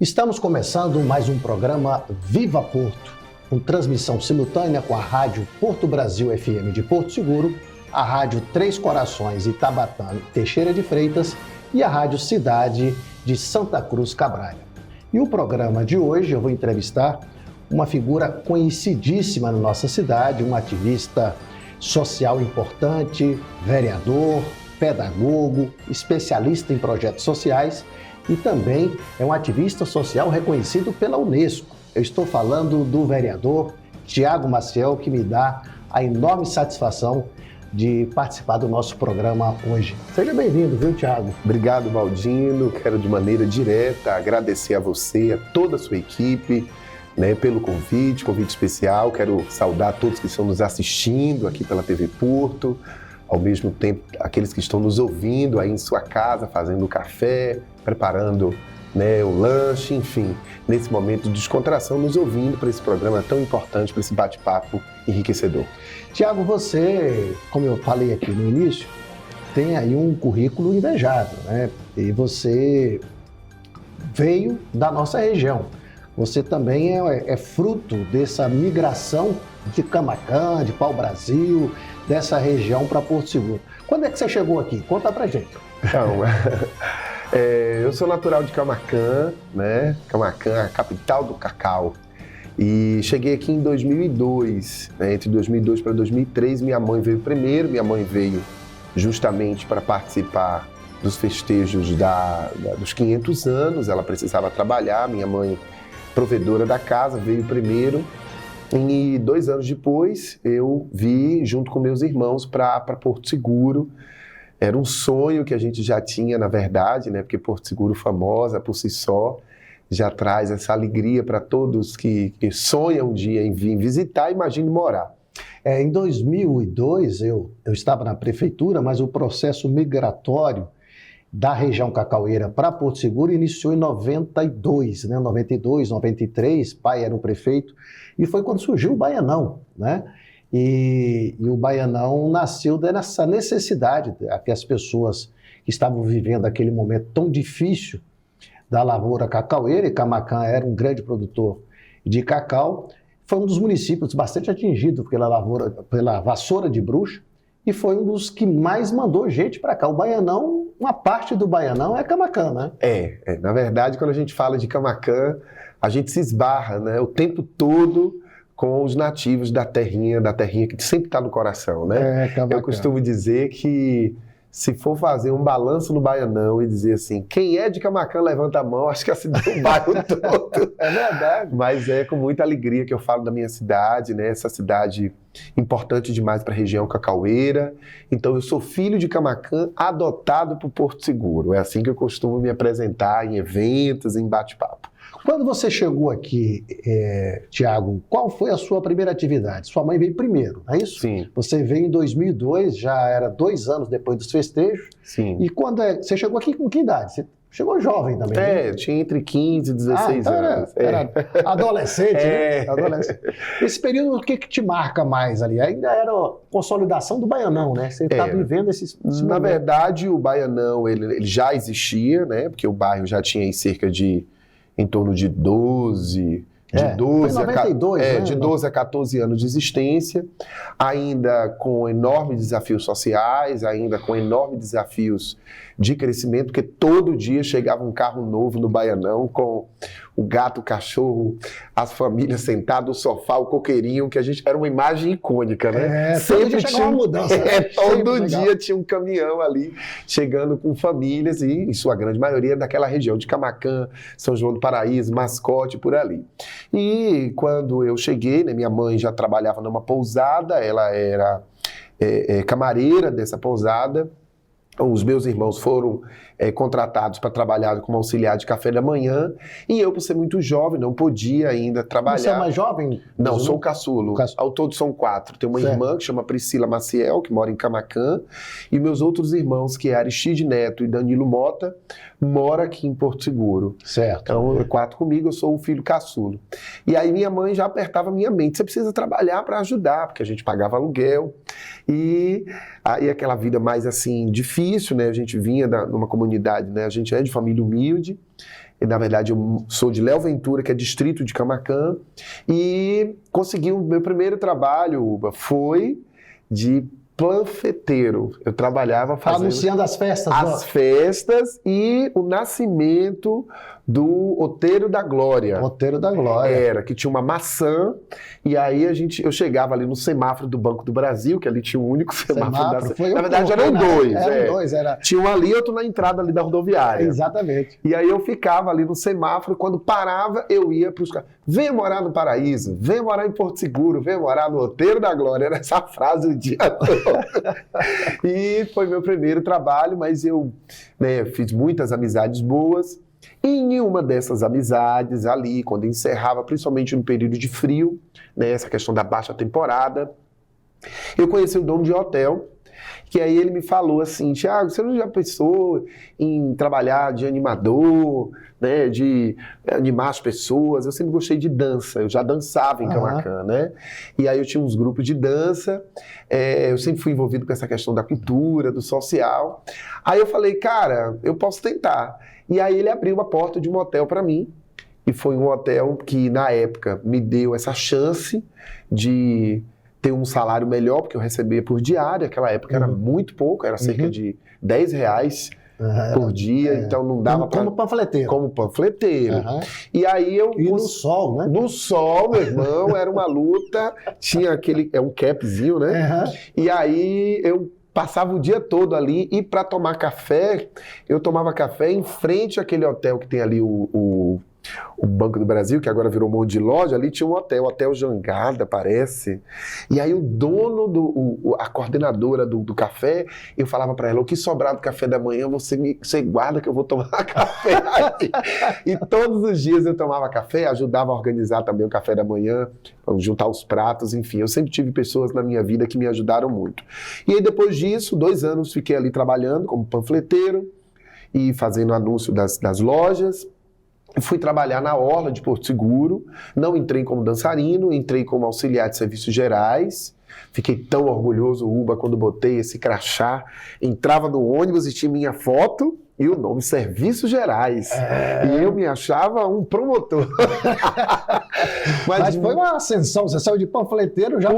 Estamos começando mais um programa Viva Porto, com transmissão simultânea com a Rádio Porto Brasil FM de Porto Seguro, a Rádio Três Corações Itabatã Teixeira de Freitas e a Rádio Cidade de Santa Cruz Cabrália. E o programa de hoje eu vou entrevistar uma figura conhecidíssima na nossa cidade, um ativista social importante, vereador, pedagogo, especialista em projetos sociais e também é um ativista social reconhecido pela Unesco. Eu estou falando do vereador Tiago Maciel, que me dá a enorme satisfação de participar do nosso programa hoje. Seja bem-vindo, viu, Tiago? Obrigado, Baldino. Quero de maneira direta agradecer a você, a toda a sua equipe, pelo convite especial. Quero saudar todos que estão nos assistindo aqui pela TV Porto, ao mesmo tempo aqueles que estão nos ouvindo aí em sua casa, fazendo o café, preparando o lanche, enfim, nesse momento de descontração, nos ouvindo para esse programa tão importante, para esse bate-papo enriquecedor. Tiago, você, como eu falei aqui no início, tem aí um currículo invejável, né? E você veio da nossa região. Você também é fruto dessa migração de Camaquã, de Pau-Brasil, dessa região para Porto Seguro. Quando é que você chegou aqui? Conta pra gente. Então, eu sou natural de Camaquã, Camaquã, a capital do cacau. E cheguei aqui em 2002, entre 2002 para 2003, minha mãe veio primeiro. Minha mãe veio justamente para participar dos festejos dos 500 anos, ela precisava trabalhar, minha mãe, provedora da casa, veio primeiro. E 2 anos depois, eu vi, junto com meus irmãos, para Porto Seguro. Era um sonho que a gente já tinha, na verdade, porque Porto Seguro, famosa por si só, já traz essa alegria para todos que sonham um dia em vir visitar e imagine morar. Em 2002, eu estava na prefeitura, mas o processo migratório da região cacaueira para Porto Seguro iniciou em 92, 92, 93, pai era o prefeito, e foi quando surgiu o Baianão, E o Baianão nasceu dessa necessidade que as pessoas que estavam vivendo aquele momento tão difícil da lavoura cacaueira, e Camaquã era um grande produtor de cacau, foi um dos municípios bastante atingido pela vassoura de bruxa, e foi um dos que mais mandou gente para cá. O Baianão, uma parte do Baianão é Camaquã, né? Na verdade, quando a gente fala de Camaquã, a gente se esbarra, o tempo todo com os nativos da terrinha que sempre está no coração, Eu costumo dizer que se for fazer um balanço no Baianão e dizer assim, quem é de Camaquã, levanta a mão, acho que assim deu um bairro todo. É verdade. Mas é com muita alegria que eu falo da minha cidade, Essa cidade importante demais para a região cacaueira. Então eu sou filho de Camaquã, adotado por Porto Seguro. É assim que eu costumo me apresentar em eventos, em bate-papo. Quando você chegou aqui, Tiago, qual foi a sua primeira atividade? Sua mãe veio primeiro, não é isso? Sim. Você veio em 2002, já era 2 anos depois dos festejos. Sim. E você chegou aqui com que idade? Você chegou jovem também, né? Eu tinha entre 15 e 16 anos. Era adolescente, né? Adolescente. Esse período, o que te marca mais ali? Ainda era a consolidação do Baianão, né? Você está vivendo esse Na verdade, o Baianão ele já existia, Porque o bairro já tinha aí cerca de em torno de 12 a 14 anos de existência, ainda com enormes desafios sociais, ainda com enormes desafios de crescimento, porque todo dia chegava um carro novo no Baianão com o gato, o cachorro, as famílias sentadas, o sofá, o coqueirinho, que era uma imagem icônica, Sempre tinha uma mudança. Todo dia tinha um caminhão ali chegando com famílias e, em sua grande maioria, daquela região de Camaquã, São João do Paraíso, Mascote, por ali. E quando eu cheguei, minha mãe já trabalhava numa pousada, ela era camareira dessa pousada. Os meus irmãos foram contratados para trabalhar como auxiliar de café da manhã e eu, por ser muito jovem, não podia ainda trabalhar. Você é mais jovem? Não, sou o caçulo. Ao todo são 4. Tem uma irmã que chama Priscila Maciel, que mora em Camaquã, e meus outros irmãos, que é Aristide Neto e Danilo Mota, moram aqui em Porto Seguro. Certo. Então, 4 comigo, eu sou o filho caçulo. E aí minha mãe já apertava minha mente, você precisa trabalhar para ajudar, porque a gente pagava aluguel. E aí aquela vida mais assim, difícil, né? A gente vinha numa comunidade, né? A gente é de família humilde, E, na verdade, eu sou de Léo Ventura, que é distrito de Camaquã, e consegui o meu primeiro trabalho, Uba, foi de panfleteiro. Eu trabalhava fazendo... Anunciando as festas. As festas e o nascimento do Outeiro da Glória. Outeiro da Glória. Era, que tinha uma maçã, e aí eu chegava ali no semáforo do Banco do Brasil, que ali tinha o único semáforo. Foi na verdade, eram dois. Eram dois, era... Tinha um ali e outro na entrada ali da rodoviária. Exatamente. E aí eu ficava ali no semáforo, quando parava, eu ia para os caras. Venha morar no Paraíso, venha morar em Porto Seguro, venha morar no Outeiro da Glória. Era essa frase o dia todo. E foi meu primeiro trabalho, mas eu fiz muitas amizades boas. E em uma dessas amizades ali, quando encerrava, principalmente no período de frio, essa questão da baixa temporada, eu conheci o dono de hotel, que aí ele me falou assim, Thiago, você não já pensou em trabalhar de animador, né, de animar as pessoas? Eu sempre gostei de dança, eu já dançava em Camaquã, né? E aí eu tinha uns grupos de dança, eu sempre fui envolvido com essa questão da cultura, do social. Aí eu falei, cara, eu posso tentar. E aí ele abriu uma porta de um hotel para mim, e foi um hotel que na época me deu essa chance de ter um salário melhor, porque eu recebia por diária, naquela época era muito pouco, era cerca de R$10 por dia, então não dava para... Como panfleteiro. Como panfleteiro. E aí eu... E no sol, né? No sol, meu irmão, era uma luta, tinha aquele... É um capzinho, né? E aí eu passava o dia todo ali, e para tomar café, eu tomava café em frente àquele hotel que tem ali o Banco do Brasil, que agora virou um monte de loja, ali tinha um Hotel Jangada, parece. E aí o dono, a coordenadora do café, eu falava para ela, o que sobrar do café da manhã, você guarda que eu vou tomar café aqui. E todos os dias eu tomava café, ajudava a organizar também o café da manhã, juntar os pratos, enfim. Eu sempre tive pessoas na minha vida que me ajudaram muito. E aí depois disso, 2 anos, fiquei ali trabalhando como panfleteiro e fazendo anúncio das lojas. Fui trabalhar na Orla de Porto Seguro, não entrei como dançarino, entrei como auxiliar de serviços gerais. Fiquei tão orgulhoso, Uba, quando botei esse crachá, entrava no ônibus e tinha minha foto e o nome Serviços Gerais. E eu me achava um promotor. Mas foi uma ascensão, você saiu de panfleteiro já...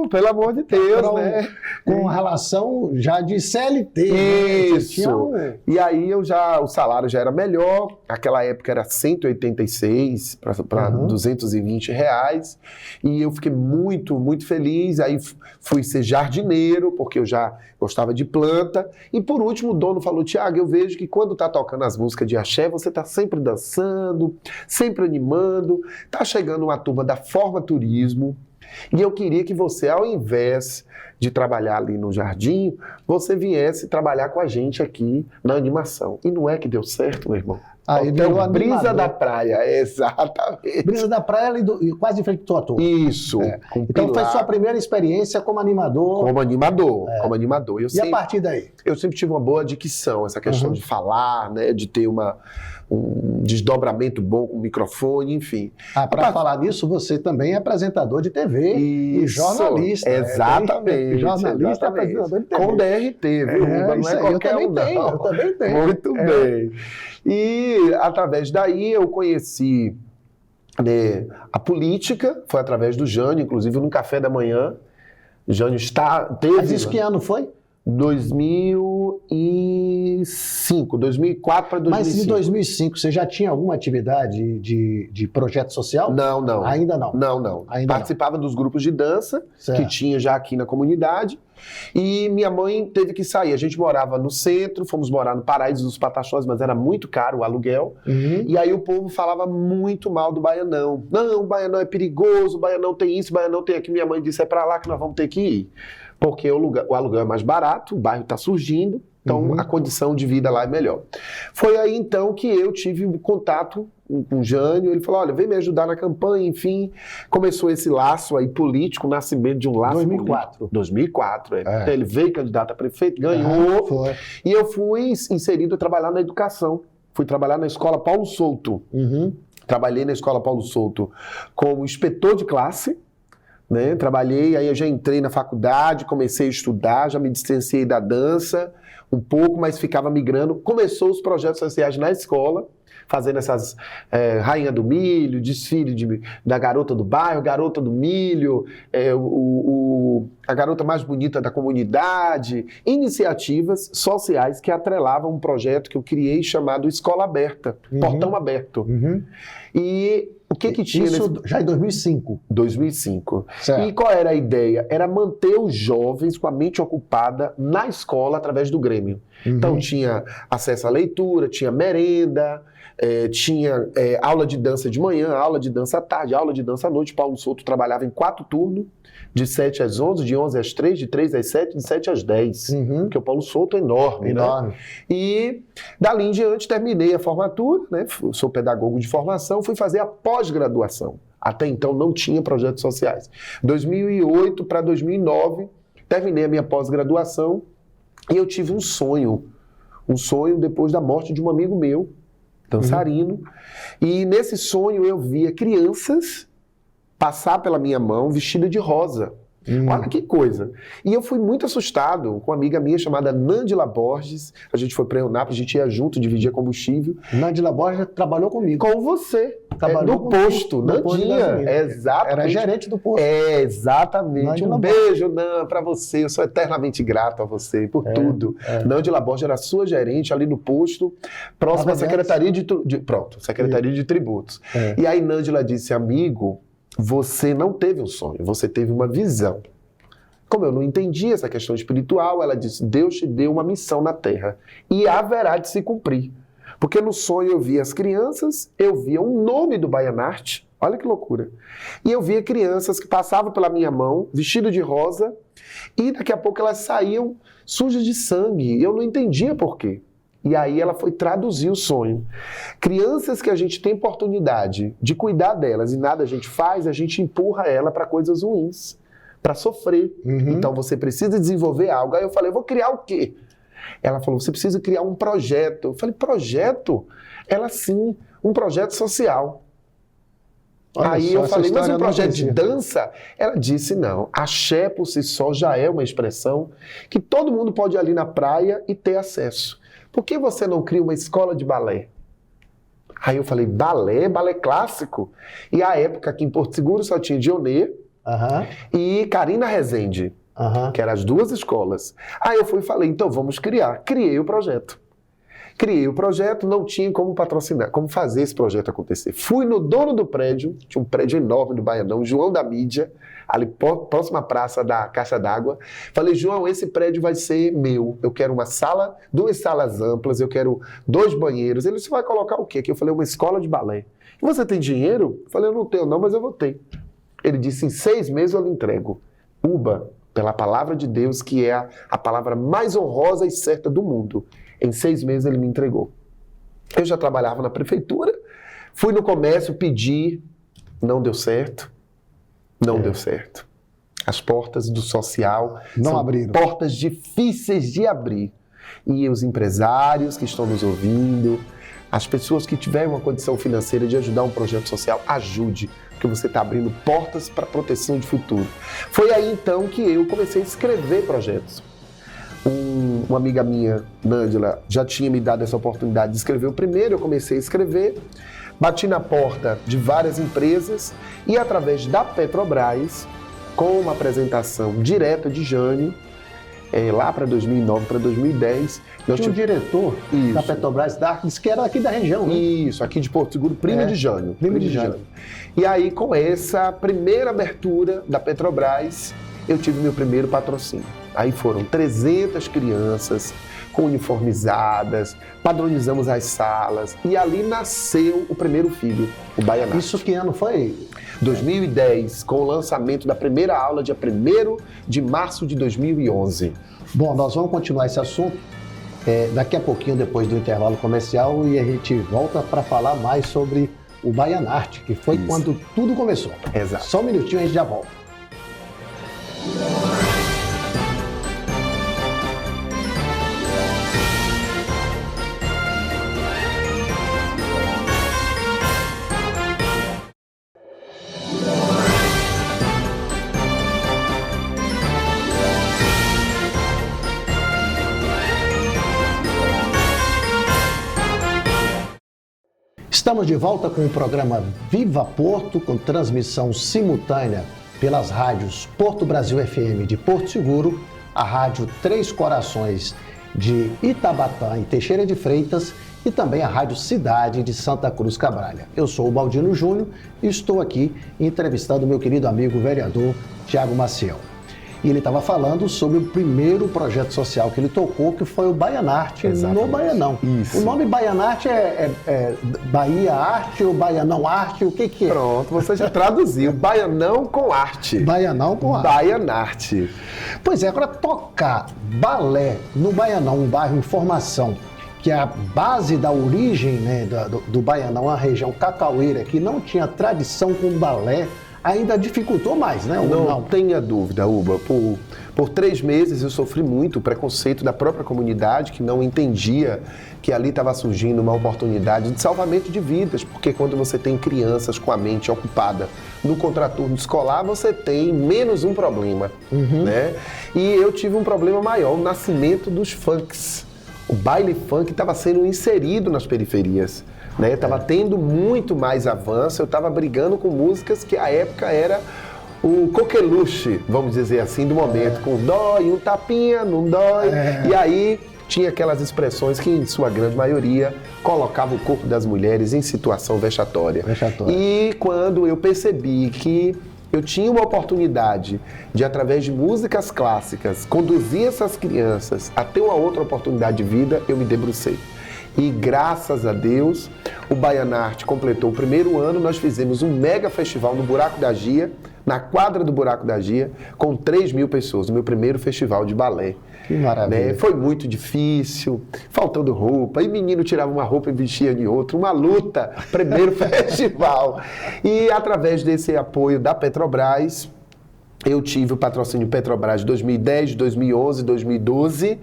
pelo amor de Deus, né? Com relação já de CLT. Isso. Né? E aí o salário já era melhor, naquela época era 186 para R$220, e eu fiquei muito, muito feliz. Aí fui ser jardineiro, porque eu já gostava de planta. E por último o dono falou, Thiago, eu vejo que quando tá tocando as músicas de axé, você tá sempre dançando, sempre animando, tá chegando uma turma da Forma Turismo, e eu queria que você, ao invés de trabalhar ali no jardim, você viesse trabalhar com a gente aqui na animação. E não é que deu certo, meu irmão? Aí deu a Brisa da Praia, exatamente. Brisa da Praia ali quase em frente ao ator. Isso. Então foi sua primeira experiência como animador. Como animador. E a partir daí? Eu sempre tive uma boa dicção, essa questão de falar, né, de ter um desdobramento bom com o microfone, enfim. Para falar nisso, você também é apresentador de TV e jornalista. Exatamente. Jornalista, apresentador de TV. Com DRT, viu? Não é qualquer eu também tenho. Muito bem. E através daí eu conheci a política, foi através do Jânio, inclusive no café da manhã. Jânio teve... Mas isso que ano foi? 2005, 2004 para 2005. Mas em 2005 você já tinha alguma atividade de projeto social? Não. Ainda não? Não. Participava dos grupos de dança que tinha já aqui na comunidade. E minha mãe teve que sair. A gente morava no centro, fomos morar no Paraíso dos Pataxós, mas era muito caro o aluguel. E aí o povo falava muito mal do Baianão. Não, o Baianão é perigoso, o Baianão tem isso, o Baianão tem aquilo. Minha mãe disse, é pra lá que nós vamos ter que ir. Porque o aluguel é mais barato, o bairro está surgindo, então a condição de vida lá é melhor. Foi aí então que eu tive contato com o Jânio, ele falou, olha, vem me ajudar na campanha, enfim. Começou esse laço aí político, o nascimento de um laço 2004. 2004, Então ele veio candidato a prefeito, ganhou, foi. E eu fui inserido a trabalhar na educação. Fui trabalhar na Escola Paulo Souto. Trabalhei na Escola Paulo Souto como inspetor de classe, né? Trabalhei, aí eu já entrei na faculdade, comecei a estudar, já me distanciei da dança um pouco, mas ficava migrando. Começou os projetos sociais na escola, fazendo essas Rainha do Milho, desfile da garota do bairro, garota do milho, a garota mais bonita da comunidade, iniciativas sociais que atrelavam um projeto que eu criei chamado Escola Aberta, Portão Aberto. E o que tinha Isso já em 2005. 2005. Certo. E qual era a ideia? Era manter os jovens com a mente ocupada na escola através do Grêmio. Então tinha acesso à leitura, tinha merenda, tinha aula de dança de manhã, aula de dança à tarde, aula de dança à noite. Paulo Souto trabalhava em 4 turnos, de 7 às 11, de 11 às 3, de 3 às 7, de 7 às 10. Porque o Paulo Souto é enorme, né? E dali em diante terminei a formatura, né? Sou pedagogo de formação, fui fazer a pós-graduação. Até então não tinha projetos sociais. 2008 para 2009, terminei a minha pós-graduação e eu tive um sonho depois da morte de um amigo meu, dançarino, e nesse sonho eu via crianças passar pela minha mão vestida de rosa. Olha que coisa. E eu fui muito assustado com uma amiga minha chamada Nandila Borges. A gente foi para Eunápolis, a gente ia junto, dividia combustível. Nandila Borges trabalhou comigo. Com você. Trabalhou no posto, Nandinha. Exatamente. Era gerente do posto. Exatamente. Nandila beijo, Nan, para você. Eu sou eternamente grato a você por tudo. Nandila Borges era sua gerente ali no posto, próximo à Secretaria Secretaria de Tributos. E aí Nandila disse, amigo, você não teve um sonho, você teve uma visão. Como eu não entendia essa questão espiritual, ela disse, Deus te deu uma missão na Terra e haverá de se cumprir. Porque no sonho eu via as crianças, eu via o nome do Baianarte, olha que loucura. E eu via crianças que passavam pela minha mão, vestidas de rosa, e daqui a pouco elas saíam sujas de sangue. E eu não entendia por quê. E aí ela foi traduzir o sonho. Crianças que a gente tem oportunidade de cuidar delas e nada a gente faz, a gente empurra ela para coisas ruins, para sofrer. Então você precisa desenvolver algo. Aí eu falei, eu vou criar o quê? Ela falou, você precisa criar um projeto. Eu falei, projeto? Ela sim, um projeto social. Olha aí só, eu falei, mas um projeto de entendi. dança? Ela disse, não, axé por si só já é uma expressão que todo mundo pode ir ali na praia e ter acesso. Por que você não cria uma escola de balé? Aí eu falei, balé? Balé clássico? E à época aqui em Porto Seguro só tinha Dionê e Karina Rezende, que eram as 2 escolas. Aí eu fui e falei, então vamos criar. Criei o projeto. Não tinha como patrocinar, como fazer esse projeto acontecer. Fui no dono do prédio, tinha um prédio enorme do Baianão, João da Mídia, ali próxima à praça da Caixa d'Água. Falei, João, esse prédio vai ser meu. Eu quero uma sala, 2 salas amplas, eu quero 2 banheiros. Ele disse, vai colocar o quê? Aqui eu falei, uma escola de balé. E você tem dinheiro? Eu falei, eu não tenho não, mas eu vou ter. Ele disse, em 6 meses eu lhe entrego. Uba, pela palavra de Deus, que é a palavra mais honrosa e certa do mundo. Em 6 meses ele me entregou. Eu já trabalhava na prefeitura, fui no comércio pedir, não deu certo. Não deu certo. As portas do social não são abriram. Portas difíceis de abrir. E os empresários que estão nos ouvindo, as pessoas que tiverem uma condição financeira de ajudar um projeto social, ajude, porque você está abrindo portas para proteção de futuro. Foi aí então que eu comecei a escrever projetos. Uma amiga minha, Nandila, já tinha me dado essa oportunidade de escrever o primeiro, eu comecei a escrever, bati na porta de várias empresas e através da Petrobras, com uma apresentação direta de Jânio, lá para 2009, para 2010. Tinha um diretor da Petrobras, que era aqui da região, né? Isso, aqui de Porto Seguro, primo de Jânio. Primo de Jânio. E aí, com essa primeira abertura da Petrobras, eu tive meu primeiro patrocínio. Aí foram 300 crianças uniformizadas, padronizamos as salas e ali nasceu o primeiro filho, o Baianarte. Isso que ano foi? 2010, com o lançamento da primeira aula, dia 1º de março de 2011. Bom, nós vamos continuar esse assunto daqui a pouquinho, depois do intervalo comercial, e a gente volta para falar mais sobre o Baianarte, que foi quando tudo começou. Exato. Só um minutinho, a gente já volta. Estamos de volta com o programa Viva Porto, com transmissão simultânea pelas rádios Porto Brasil FM de Porto Seguro, a Rádio Três Corações de Itabatã e Teixeira de Freitas e também a Rádio Cidade de Santa Cruz Cabralha. Eu sou o Baldino Júnior e estou aqui entrevistando meu querido amigo vereador Tiago Maciel. E ele estava falando sobre o primeiro projeto social que ele tocou, que foi o Baianarte no Baianão. Isso. O nome Baianarte é Bahia Arte ou Baianão Arte? O que é? Pronto, você já traduziu. Baianão com arte. Baianão com arte. Baianarte. Pois é, agora tocar balé no Baianão, um bairro em formação, que é a base da origem, né, do Baianão, a região cacaueira, que não tinha tradição com balé, ainda dificultou mais, né? Não tenha dúvida, Uba. Por 3 meses eu sofri muito o preconceito da própria comunidade, que não entendia que ali estava surgindo uma oportunidade de salvamento de vidas, porque quando você tem crianças com a mente ocupada no contraturno escolar, você tem menos um problema, né? E eu tive um problema maior, o nascimento dos funks. O baile funk estava sendo inserido nas periferias. Estava tendo muito mais avanço, eu estava brigando com músicas que à época era o coqueluche, vamos dizer assim, do momento, com dói, um tapinha, não dói, e aí tinha aquelas expressões que, em sua grande maioria, colocavam o corpo das mulheres em situação vexatória. E quando eu percebi que eu tinha uma oportunidade de, através de músicas clássicas, conduzir essas crianças a ter uma outra oportunidade de vida, eu me debrucei. E graças a Deus, o Baianarte completou o primeiro ano, nós fizemos um mega festival no Buraco da Gia, na quadra do Buraco da Gia, com 3.000 pessoas, o meu primeiro festival de balé. Que maravilha. Né? Foi muito difícil, faltando roupa, e menino tirava uma roupa e vestia de outra, uma luta, primeiro festival. E através desse apoio da Petrobras, eu tive o patrocínio Petrobras de 2010, 2011, 2012.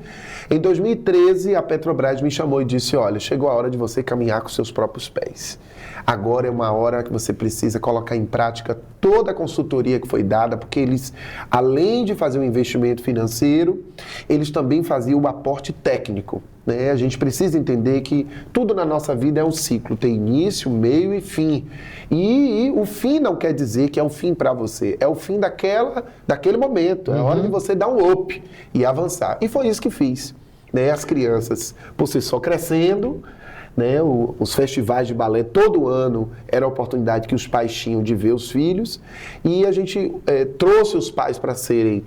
Em 2013, a Petrobras me chamou e disse, olha, chegou a hora de você caminhar com seus próprios pés. Agora é uma hora que você precisa colocar em prática toda a consultoria que foi dada, porque eles, além de fazer um investimento financeiro, eles também faziam o aporte técnico. A gente precisa entender que tudo na nossa vida é um ciclo, tem início, meio e fim. E o fim não quer dizer que é o fim para você, é o fim daquele momento, é a hora de você dar um up e avançar. E foi isso que fiz. As crianças, por si só, crescendo, os festivais de balé todo ano era a oportunidade que os pais tinham de ver os filhos, e a gente trouxe os pais para serem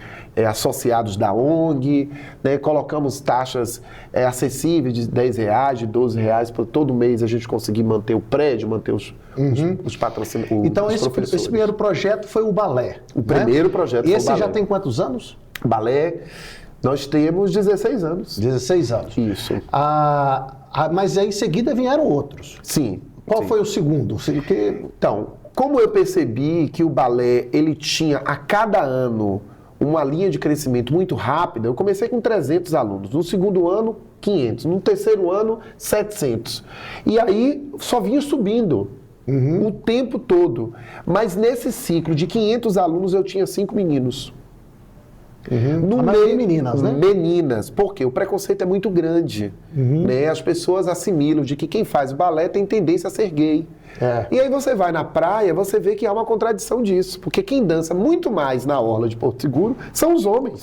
associados da ONG, colocamos taxas acessíveis de R$10, de R$12, por todo mês a gente conseguir manter o prédio, manter os patrocinadores. Então esse primeiro projeto foi o balé. O primeiro projeto foi o balé. E esse já tem quantos anos? Balé, nós temos 16 anos. 16 anos. Isso. Mas aí em seguida vieram outros. Sim. Qual foi o segundo? Então, como eu percebi que o balé, ele tinha a cada ano uma linha de crescimento muito rápida, eu comecei com 300 alunos. No segundo ano, 500. No terceiro ano, 700. E aí só vinha subindo o tempo todo. Mas nesse ciclo de 500 alunos, eu tinha 5 meninos. A maioria meninas, né? Meninas, porque o preconceito é muito grande. As pessoas assimilam de que quem faz balé tem tendência a ser gay. E aí você vai na praia, você vê que há uma contradição disso, porque quem dança muito mais na orla de Porto Seguro são os homens.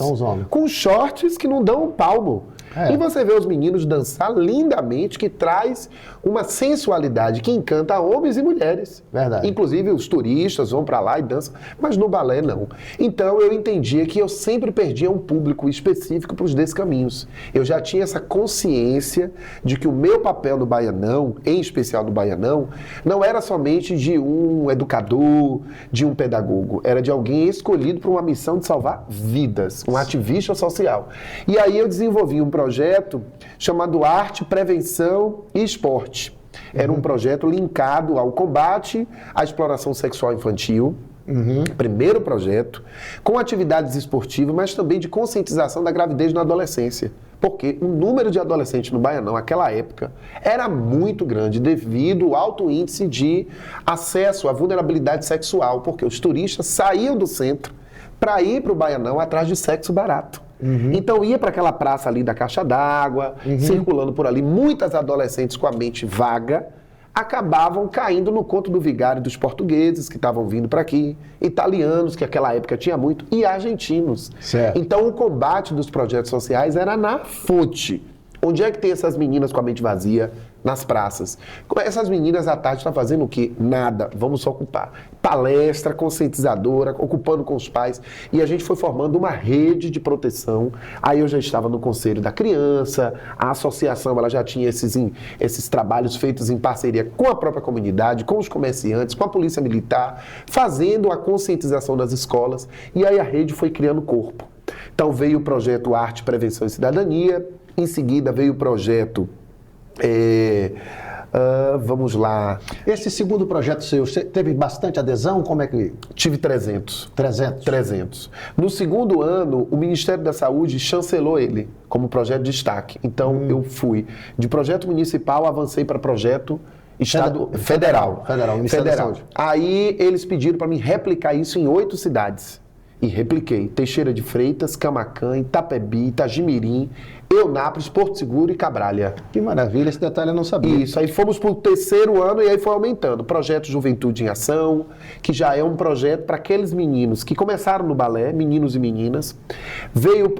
Com shorts que não dão um palmo. E você vê os meninos dançar lindamente, que traz uma sensualidade que encanta homens e mulheres. Verdade. Inclusive os turistas vão para lá e dançam, mas no balé não. Então eu entendia que eu sempre perdia um público específico para os descaminhos. Eu já tinha essa consciência de que o meu papel no Baianão, em especial no Baianão, não era somente de um educador, de um pedagogo, era de alguém escolhido para uma missão de salvar vidas, um ativista social. E aí eu desenvolvi um projeto chamado Arte, Prevenção e Esporte. Era um projeto linkado ao combate à exploração sexual infantil, primeiro projeto, com atividades esportivas, mas também de conscientização da gravidez na adolescência. Porque o número de adolescentes no Baianão, naquela época, era muito grande devido ao alto índice de acesso à vulnerabilidade sexual, porque os turistas saíam do centro para ir para o Baianão atrás de sexo barato. Então ia para aquela praça ali da Caixa d'Água, circulando por ali, muitas adolescentes com a mente vaga, acabavam caindo no conto do vigário dos portugueses que estavam vindo para aqui, italianos, que naquela época tinha muito, e argentinos. Certo. Então o combate dos projetos sociais era na fonte. Onde é que tem essas meninas com a mente vazia? Nas praças. Essas meninas à tarde estão fazendo o quê? Nada. Vamos só ocupar. Palestra conscientizadora, ocupando com os pais. E a gente foi formando uma rede de proteção. Aí eu já estava no Conselho da Criança, a associação ela já tinha esses trabalhos feitos em parceria com a própria comunidade, com os comerciantes, com a Polícia Militar, fazendo a conscientização das escolas. E aí a rede foi criando corpo. Então veio o projeto Arte, Prevenção e Cidadania. Em seguida veio o projeto, vamos lá. Esse segundo projeto seu, você teve bastante adesão? Como é que... Tive 300. 300? 300. No segundo ano, o Ministério da Saúde chancelou ele como projeto de destaque. Então eu fui de projeto municipal, avancei para projeto federal. Ministério da Saúde. Aí eles pediram para mim replicar isso em 8 cidades. E repliquei. Teixeira de Freitas, Camaquã, Itapebi, Itagimirim, Eunápolis, Porto Seguro e Cabralha. Que maravilha, esse detalhe eu não sabia. Isso, aí fomos para o terceiro ano e aí foi aumentando. Projeto Juventude em Ação, que já é um projeto para aqueles meninos que começaram no balé, meninos e meninas. Veio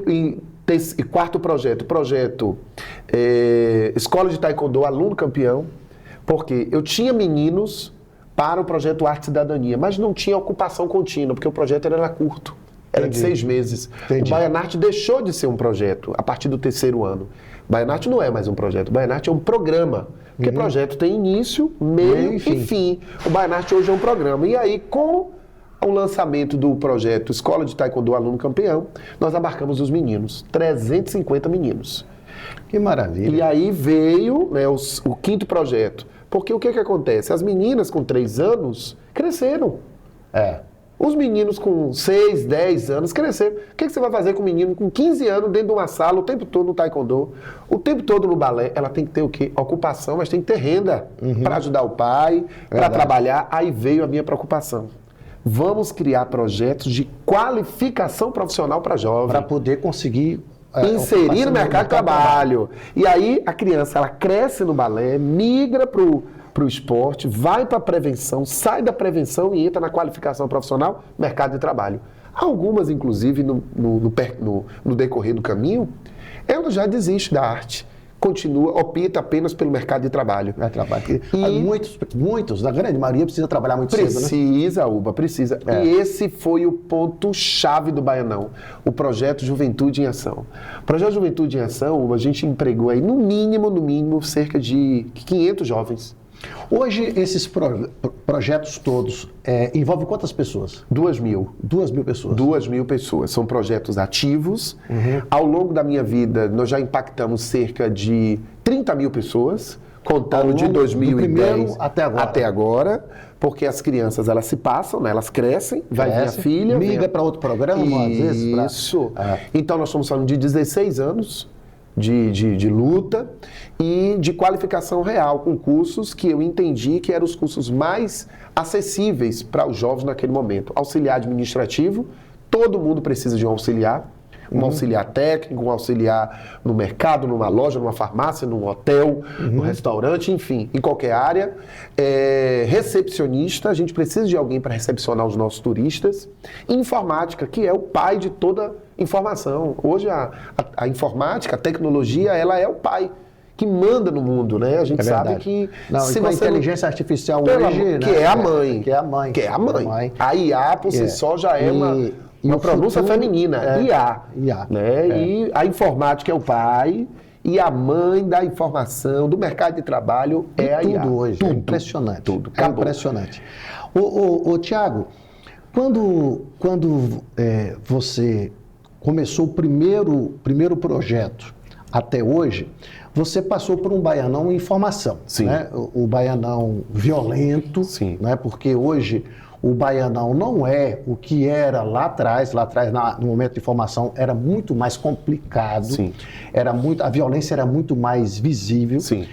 quarto projeto, Escola de Taekwondo, aluno campeão, porque eu tinha meninos para o projeto Arte e Cidadania, mas não tinha ocupação contínua, porque o projeto era curto, era de 6 meses. Entendi. O Baianarte deixou de ser um projeto a partir do terceiro ano. O Baianarte não é mais um projeto, o Baianarte é um programa, porque projeto tem início, meio e fim. O Baianarte hoje é um programa. E aí, com o lançamento do projeto Escola de Taekwondo Aluno Campeão, nós abarcamos os meninos, 350 meninos. Que maravilha. E aí veio, né, o quinto projeto. Porque o que acontece? As meninas com 3 anos cresceram. Os meninos com 6, 10 anos cresceram. O que você vai fazer com um menino com 15 anos dentro de uma sala, o tempo todo no taekwondo, o tempo todo no balé? Ela tem que ter o quê? Ocupação, mas tem que ter renda para ajudar o pai, para trabalhar. Aí veio a minha preocupação. Vamos criar projetos de qualificação profissional para jovem. Para poder conseguir... inserir no mercado de trabalho. E aí a criança ela cresce no balé, migra para o esporte, vai para a prevenção, sai da prevenção e entra na qualificação profissional, mercado de trabalho. Algumas, inclusive, no decorrer do caminho, ela já desiste da arte. Continua, opta apenas pelo mercado de trabalho. E muitos, na grande maioria, precisa trabalhar muito cedo, né? Precisa, Uba, precisa. E esse foi o ponto-chave do Baianão, o projeto Juventude em Ação. O projeto Juventude em Ação, Uba, a gente empregou aí, no mínimo, cerca de 500 jovens. Hoje, esses projetos todos envolvem quantas pessoas? 2.000. 2.000 pessoas? 2.000 pessoas. São projetos ativos. Ao longo da minha vida, nós já impactamos cerca de 30.000 pessoas, contando de 2010 até agora, porque as crianças, elas se passam, né? Elas crescem, vai vir a filha... Migra para outro programa, às vezes. Isso. Então, nós estamos falando de 16 anos de luta e de qualificação real, com cursos que eu entendi que eram os cursos mais acessíveis para os jovens naquele momento. Auxiliar administrativo, todo mundo precisa de um auxiliar técnico, um auxiliar no mercado, numa loja, numa farmácia, num hotel, num restaurante, enfim, em qualquer área. Recepcionista, a gente precisa de alguém para recepcionar os nossos turistas. Informática, que é o pai de toda informação. Hoje a informática, a tecnologia, ela é o pai que manda no mundo, né? A gente sabe que... Se a inteligência artificial hoje... Que é a mãe. Que é a mãe. Que é a mãe. A IA, por si só, já é uma pronúncia feminina. IA. Né? E a informática é o pai... E a mãe da informação, do mercado de trabalho é a IA. Tudo hoje, é impressionante. Tudo. É impressionante. Ô Tiago, quando você começou o primeiro projeto até hoje, você passou por um Baianão em formação. Sim. Né? O Baianão violento, sim, né? Porque hoje o Baianão não é o que era lá atrás, no momento de formação era muito mais complicado, sim, a violência era muito mais visível. Sim.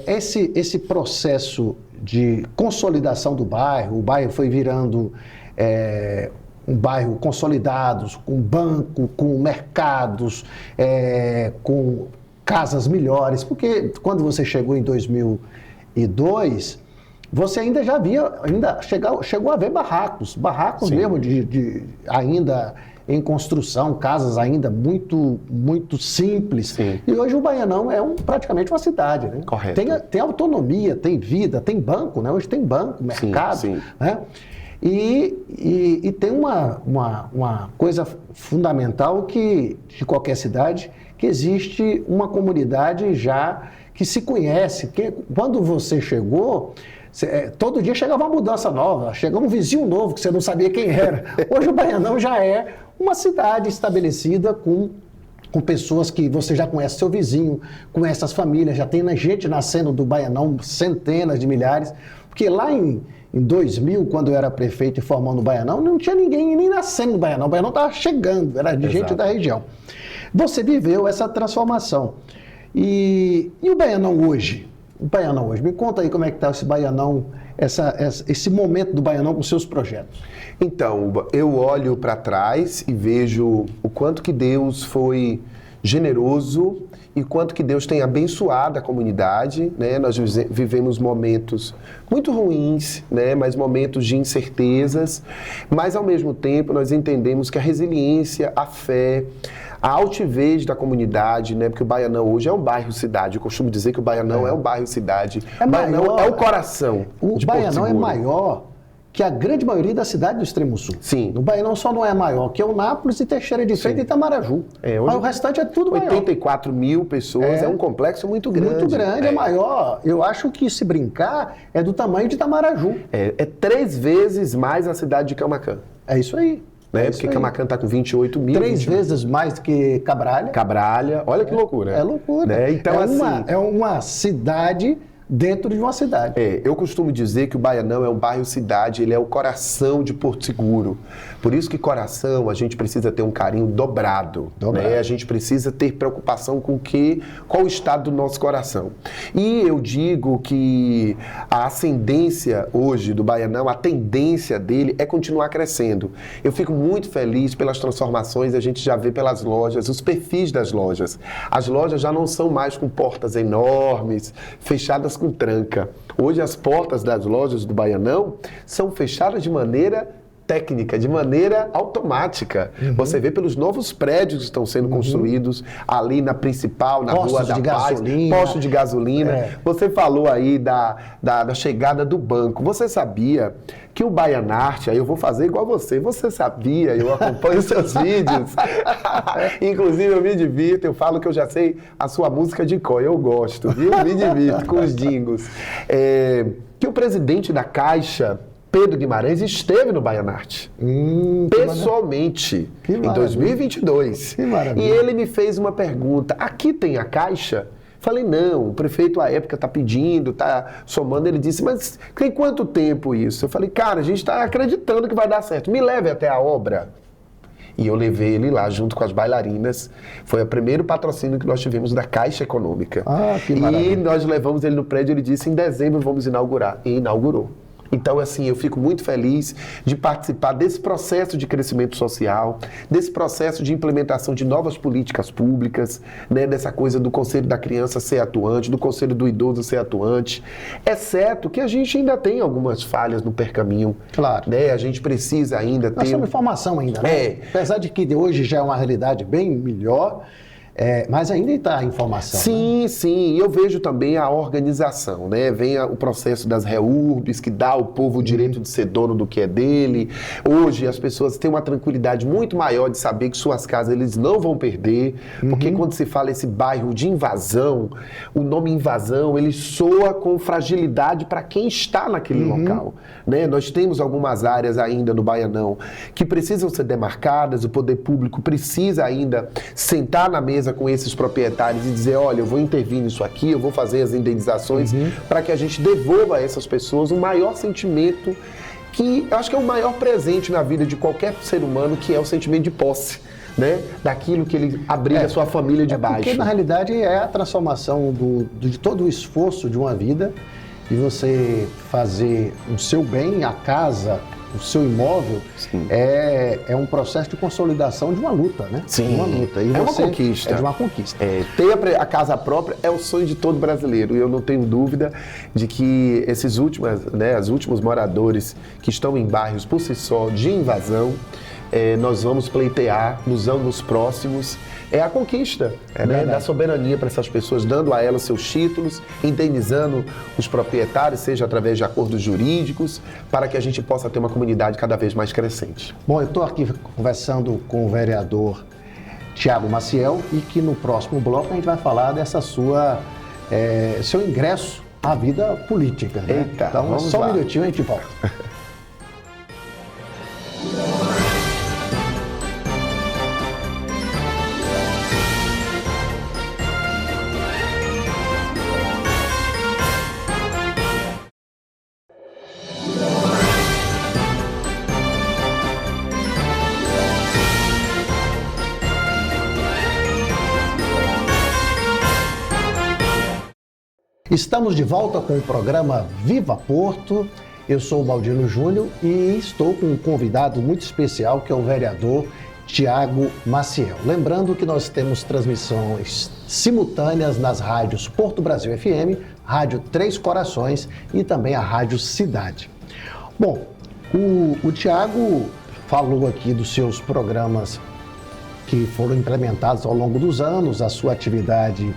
Esse processo de consolidação do bairro, o bairro foi virando um bairro consolidado, com banco, com mercados, com casas melhores, porque quando você chegou em 2010, E dois, você ainda já via, chegou a ver barracos Sim. mesmo ainda em construção, casas ainda muito, muito simples. Sim. E hoje o Baianão é praticamente uma cidade, né? Correto. Tem autonomia, tem vida, tem banco, né? Hoje tem banco, mercado, sim. né? E tem uma coisa fundamental de qualquer cidade, que existe uma comunidade já que se conhece. Porque quando você chegou, todo dia chegava uma mudança nova, chegava um vizinho novo que você não sabia quem era. Hoje o Baianão já é uma cidade estabelecida com pessoas que você já conhece seu vizinho, conhece as famílias, já tem gente nascendo do Baianão, centenas de milhares. Porque lá em 2000, quando eu era prefeito e formando o Baianão, não tinha ninguém nem nascendo no Baianão. O Baianão estava chegando, era de gente da região. Você viveu essa transformação. E o Baianão hoje? O Baianão hoje, me conta aí como é que está esse Baianão, esse momento do Baianão com seus projetos. Então, eu olho para trás e vejo o quanto que Deus foi generoso e quanto que Deus tem abençoado a comunidade, né? Nós vivemos momentos muito ruins, né? Mas momentos de incertezas, mas ao mesmo tempo nós entendemos que a resiliência, a fé, a altivez da comunidade, né? Porque o Baianão hoje é um bairro-cidade. Eu costumo dizer que o Baianão é um bairro-cidade. O Baianão é o coração de Porto Baianão é Seguro. maior que a grande maioria da cidade do extremo sul. Sim. O Baianão só não é maior que o Nápoles e Teixeira de Freitas e Itamaraju. Mas o restante é tudo maior. 84 mil pessoas, é um complexo muito grande. Muito grande, é maior. Eu acho que, se brincar, é do tamanho de Itamaraju. É 3 vezes mais a cidade de Camaquã. É isso aí. Né? Porque Camaquã está com 28 mil. 3 vezes mais do que Cabralha. Cabralha, olha que loucura. É loucura. Né? Então, é uma cidade dentro de uma cidade. Eu costumo dizer que o Baianão é um bairro-cidade, ele é o coração de Porto Seguro. Por isso que coração, a gente precisa ter um carinho dobrado. Né? A gente precisa ter preocupação com qual o estado do nosso coração. E eu digo que a ascendência hoje do Baianão, a tendência dele é continuar crescendo. Eu fico muito feliz pelas transformações, a gente já vê pelas lojas, os perfis das lojas. As lojas já não são mais com portas enormes, fechadas com tranca. Hoje as portas das lojas do Baianão são fechadas de maneira técnica, de maneira automática. Você vê pelos novos prédios que estão sendo construídos ali na principal, na Rua da Paz, posto de gasolina. Você falou aí da chegada do banco. Você sabia que o Baianarte, aí eu vou fazer igual você sabia, eu acompanho seus vídeos, inclusive eu me divirto, eu falo que eu já sei a sua música de cor, eu gosto, viu? Me divirto com os jingles. Que o presidente da Caixa, Pedro Guimarães, esteve no Baianarte, pessoalmente, em 2022. Que maravilha. E ele me fez uma pergunta: aqui tem a Caixa? Falei, não, o prefeito à época está pedindo, está somando. Ele disse, mas tem quanto tempo isso? Eu falei, cara, a gente está acreditando que vai dar certo, me leve até a obra. E eu levei ele lá junto com as bailarinas. Foi o primeiro patrocínio que nós tivemos da Caixa Econômica. Que maravilha. E nós levamos ele no prédio, ele disse, em dezembro vamos inaugurar. E inaugurou. Então, assim, eu fico muito feliz de participar desse processo de crescimento social, desse processo de implementação de novas políticas públicas, né, dessa coisa do Conselho da Criança ser atuante, do Conselho do Idoso ser atuante, exceto que a gente ainda tem algumas falhas no percaminho. Claro. Né? A gente precisa ainda ter... Nós estamos em formação ainda, né? Apesar de que hoje já é uma realidade bem melhor, mas ainda está em formação. Sim, né? Sim. E eu vejo também a organização, né? Vem o processo das REURBs, que dá ao povo o direito de ser dono do que é dele. Hoje as pessoas têm uma tranquilidade muito maior de saber que suas casas eles não vão perder, porque quando se fala esse bairro de invasão, o nome invasão, ele soa com fragilidade para quem está naquele local. Né? Nós temos algumas áreas ainda no Baianão que precisam ser demarcadas, o poder público precisa ainda sentar na mesa com esses proprietários e dizer, olha, eu vou intervir nisso aqui, eu vou fazer as indenizações para que a gente devolva a essas pessoas um maior sentimento que eu acho que é o maior presente na vida de qualquer ser humano, que é o sentimento de posse, né? Daquilo que ele abriga a sua família de baixo. Porque na realidade é a transformação de todo o esforço de uma vida e você fazer o seu bem, a casa, o seu imóvel Sim. é um processo de consolidação de uma luta, né? Sim. Uma luta. E É uma você- conquista. É de uma conquista. Ter a casa própria é o sonho de todo brasileiro, e eu não tenho dúvida de que esses os últimos moradores que estão em bairros por si só de invasão, nós vamos pleitear nos anos próximos a conquista da soberania para essas pessoas, dando a elas seus títulos, indenizando os proprietários, seja através de acordos jurídicos, para que a gente possa ter uma comunidade cada vez mais crescente. Bom, eu estou aqui conversando com o vereador Tiago Maciel e que no próximo bloco a gente vai falar dessa seu ingresso à vida política. Né? Eita, então, vamos só lá. um minutinho e a gente volta. Estamos de volta com o programa Viva Porto. Eu sou o Baldino Júnior e estou com um convidado muito especial, que é o vereador Tiago Maciel. Lembrando que nós temos transmissões simultâneas nas rádios Porto Brasil FM, Rádio Três Corações e também a Rádio Cidade. Bom, o Tiago falou aqui dos seus programas que foram implementados ao longo dos anos, a sua atividade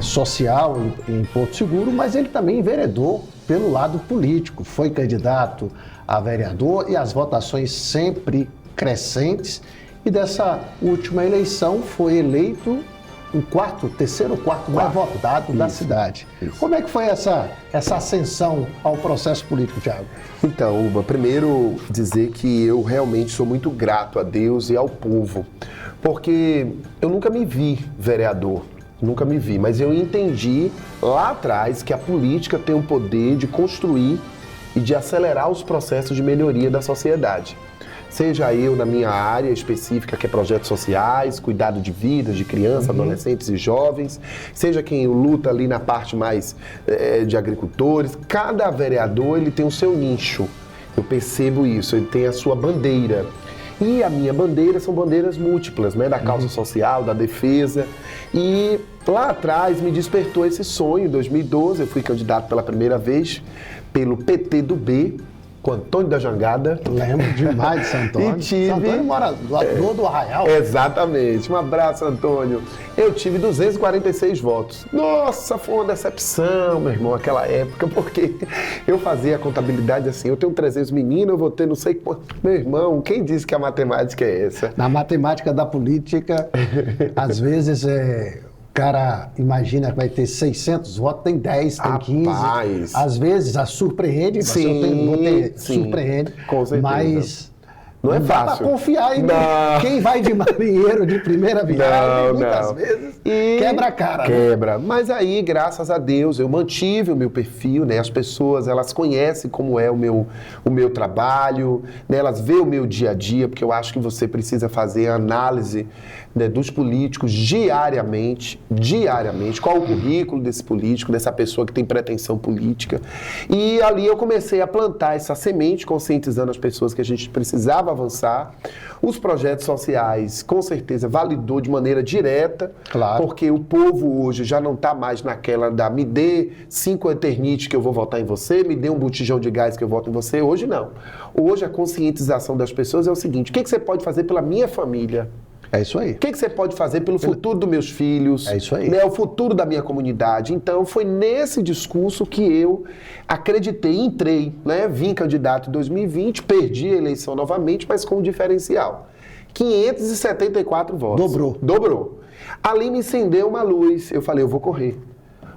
social em Porto Seguro, mas ele também enveredou pelo lado político, foi candidato a vereador e as votações sempre crescentes, e dessa última eleição foi eleito o terceiro ou quarto mais votado da cidade. Isso. Como é que foi essa ascensão ao processo político, Tiago? Então, Uba, primeiro dizer que eu realmente sou muito grato a Deus e ao povo, porque eu nunca me vi vereador. Nunca me vi, mas eu entendi lá atrás que a política tem o poder de construir e de acelerar os processos de melhoria da sociedade. Seja eu na minha área específica, que é projetos sociais, cuidado de vidas de crianças, adolescentes e jovens, seja quem luta ali na parte mais de agricultores, cada vereador ele tem o seu nicho. Eu percebo isso, ele tem a sua bandeira. E a minha bandeira são bandeiras múltiplas, né? Da causa social, da defesa. E lá atrás me despertou esse sonho. Em 2012 eu fui candidato pela primeira vez pelo PT do B, com Antônio da Jangada. Lembro demais de Santo Antônio. E tive... Santo Antônio mora do Arraial. Exatamente. Um abraço, Antônio. Eu tive 246 votos. Nossa, foi uma decepção, meu irmão, aquela época, porque eu fazia a contabilidade assim, eu tenho 300 meninos, eu vou ter não sei quanto. Meu irmão, quem disse que a matemática é essa? Na matemática da política, às vezes o cara imagina que vai ter 600 votos, tem 10, tem 15. Rapaz. Às vezes surpreende, surpreende, com certeza. Mas não é dá fácil. pra confiar em Não. quem vai de marinheiro de primeira viagem, muitas não. vezes E quebra a cara. Né? Quebra. Mas aí, graças a Deus, eu mantive o meu perfil, né? As pessoas, elas conhecem como é o meu trabalho, né? Elas veem o meu dia a dia, porque eu acho que você precisa fazer a análise, né, dos políticos diariamente, qual o currículo desse político, dessa pessoa que tem pretensão política. E ali eu comecei a plantar essa semente, conscientizando as pessoas que a gente precisava avançar. Os projetos sociais, com certeza, validou de maneira direta, claro. Porque o povo hoje já não está mais naquela da me dê 5 Eternite que eu vou votar em você, me dê um botijão de gás que eu voto em você. Hoje não. Hoje a conscientização das pessoas é o seguinte: o que você pode fazer pela minha família? É isso aí. O que você pode fazer pelo futuro dos meus filhos? É isso aí. Né, o futuro da minha comunidade. Então, foi nesse discurso que eu acreditei, entrei, né? Vim candidato em 2020, perdi a eleição novamente, mas com um diferencial. 574 votos. Dobrou. Ali me acendeu uma luz. Eu falei, eu vou correr.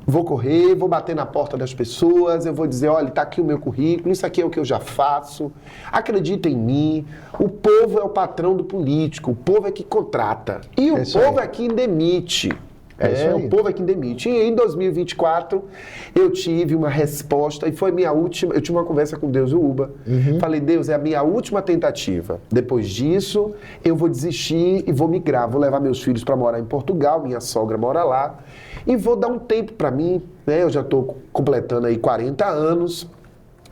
Vou bater na porta das pessoas, eu vou dizer, olha, está aqui o meu currículo, isso aqui é o que eu já faço, acredita em mim. O povo é o patrão do político, o povo é que contrata e o povo é quem demite. O povo é quem demite. E em 2024 eu tive uma resposta e foi minha última, eu tive uma conversa com Deus e o Uba. Falei, Deus, é a minha última tentativa. Depois disso, eu vou desistir e vou migrar, vou levar meus filhos para morar em Portugal, minha sogra mora lá. E vou dar um tempo para mim, né? Eu já estou completando aí 40 anos,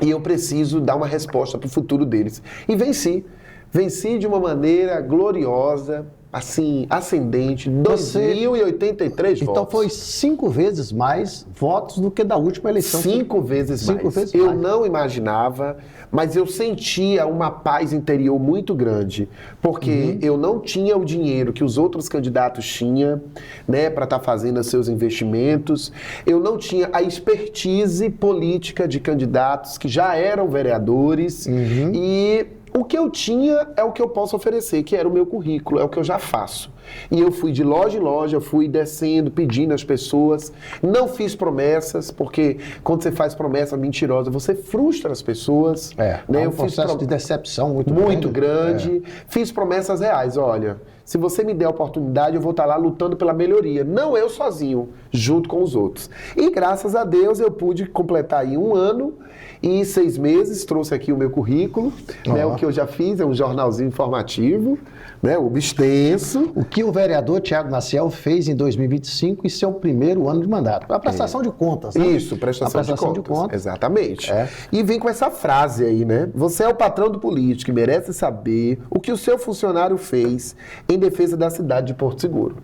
e eu preciso dar uma resposta para o futuro deles. E venci. Venci de uma maneira gloriosa, assim, ascendente, 2.083 votos. Então foi 5 vezes mais votos do que da última eleição. 5 vezes mais. Eu não imaginava, mas eu sentia uma paz interior muito grande, porque eu não tinha o dinheiro que os outros candidatos tinham, né, para estar fazendo os seus investimentos. Eu não tinha a expertise política de candidatos que já eram vereadores e o que eu tinha é o que eu posso oferecer, que era o meu currículo, é o que eu já faço. E eu fui de loja em loja, fui descendo, pedindo às pessoas. Não fiz promessas, porque quando você faz promessa mentirosa, você frustra as pessoas. Né? É um processo de decepção muito grande. Fiz promessas reais, olha, se você me der a oportunidade, eu vou estar lá lutando pela melhoria. Não eu sozinho, junto com os outros. E graças a Deus eu pude completar aí 1 ano e 6 meses, trouxe aqui o meu currículo, né, o que eu já fiz, é um jornalzinho informativo, né, extenso. O que o vereador Thiago Maciel fez em 2025 e seu primeiro ano de mandato. A prestação de contas, né? Isso, prestação de contas. Exatamente. E vem com essa frase aí, né? Você é o patrão do político e merece saber o que o seu funcionário fez em defesa da cidade de Porto Seguro.